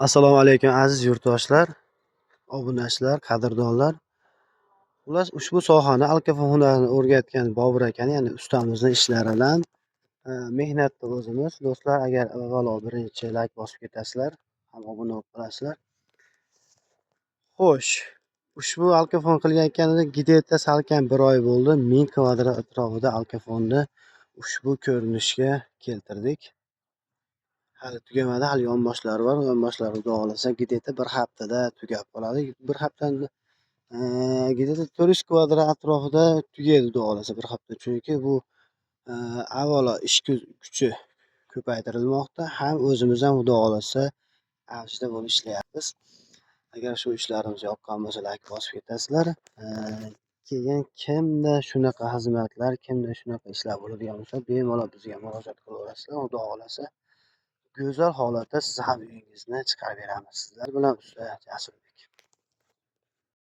Assalomu alaykum aziz yurtdoshlar, obunachilar, qadrdonlar. Xullas, ushbu sohani alkofon hunarini o'rgatgan Bobur akani, ya'ni ustamizning ishlaridan mehnatda o'zimiz. Do'stlar, agar avvalo birinchi layk bosib ketasizlar, ham obuna bo'lib qolasizlar. Xo'sh, ushbu alkofon qilgan ekanida Gideta salkam 1 oy bo'ldi. 1000 kvadrat atrofida alkofonni ushbu ko'rinishga keltirdik. Hali tugamadi, hali yonboshlari bor. Yonboshlari xudo xohlasa Gideta 1 haftada tugab qoladi. 1 haftani Gideta 400 kvadrat atrofida tugaydi xudo xohlasa 1 hafta. Chunki bu avvalo ish kuchi ko'paytirilmoqda, ham o'zimiz ham xudo xohlasa avjida bo'lib ishlayapmiz. Agar shu ishlarimiz yoqqan bo'lsa layk bosib ketasizlar. Keyin kimda shunaqa xizmatlar, kimda shunaqa ishlar bo'ladigan bo'lsa, bemalol bizga murojaat qilaverasizlar. Xudo xohlasa go'zal holatda siz ham uyingizni chiqarib beramiz. Sizlar bilan usta Jasurbek.